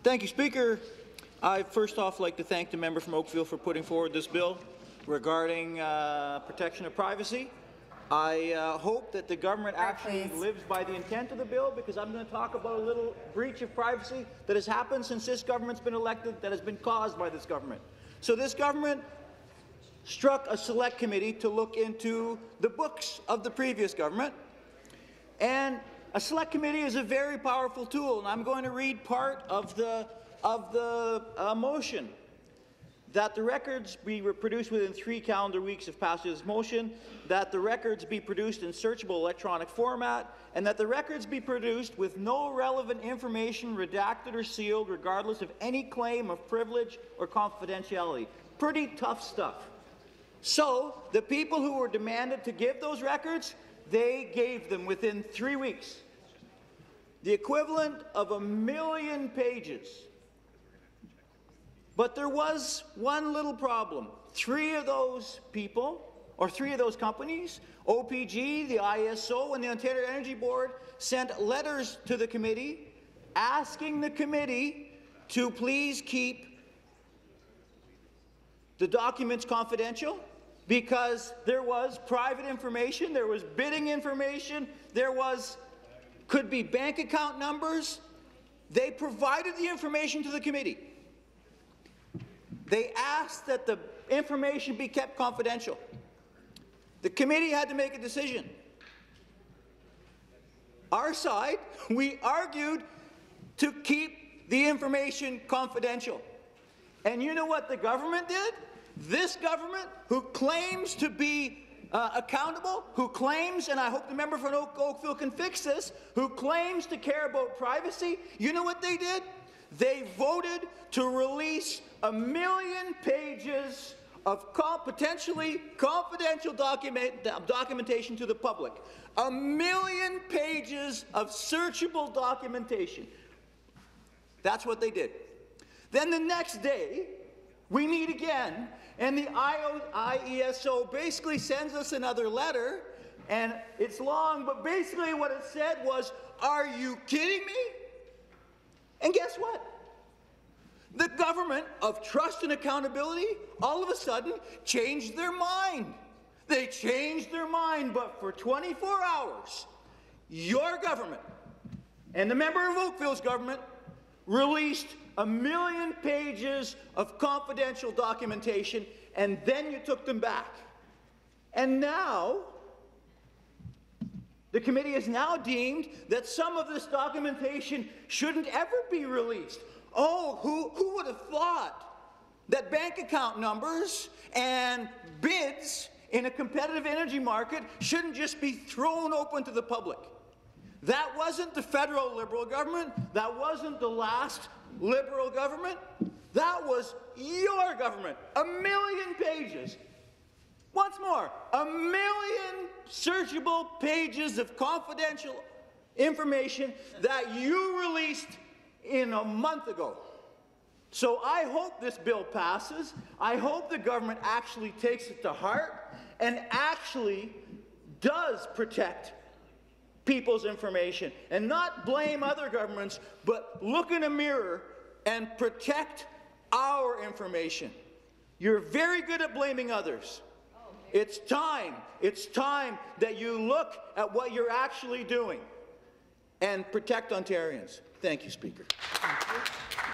Thank you, Speaker. I'd first off like to thank the member from Oakville for putting forward this bill regarding protection of privacy. I hope that the government actually lives by the intent of the bill, because I'm going to talk about a little breach of privacy that has happened since this government's been elected, that has been caused by this government. So this government struck a select committee to look into the books of the previous government, and a select committee is a very powerful tool, and I'm going to read part of the motion. That the records be produced within 3 calendar weeks of passage of this motion, that the records be produced in searchable electronic format, and that the records be produced with no relevant information redacted or sealed, regardless of any claim of privilege or confidentiality. Pretty tough stuff. So, the people who were demanded to give those records, they gave them within 3 weeks. The equivalent of 1 million pages. But there was one little problem. 3 of those people, or 3 of those companies, OPG, the ISO, and the Ontario Energy Board, sent letters to the committee asking the committee to please keep the documents confidential, because there was private information, there was bidding information, could be bank account numbers. They provided the information to the committee. They asked that the information be kept confidential. The committee had to make a decision. Our side, we argued to keep the information confidential. And you know what the government did? This government, who claims to be accountable, who claims, and I hope the member from Oakville can fix this, who claims to care about privacy, you know what they did? They voted to release 1 million pages of potentially confidential documentation to the public. 1 million pages of searchable documentation. That's what they did. Then the next day, we meet again, and the IESO basically sends us another letter, and it's long, but basically what it said was, "Are you kidding me?" And guess what? The government of trust and accountability all of a sudden changed their mind. They changed their mind, but for 24 hours, your government and the member of Oakville's government released 1 million pages of confidential documentation, and then you took them back. And now, the committee has now deemed that some of this documentation shouldn't ever be released. Oh, who would have thought that bank account numbers and bids in a competitive energy market shouldn't just be thrown open to the public? That wasn't the federal Liberal government. That wasn't the last Liberal government. That was your government. 1 million pages. Once more, 1 million searchable pages of confidential information that you released in a month ago. So I hope this bill passes. I hope the government actually takes it to heart and actually does protect people's information, and not blame other governments, but look in a mirror and protect our information. You're very good at blaming others. It's time that you look at what you're actually doing and protect Ontarians. Thank you, Speaker.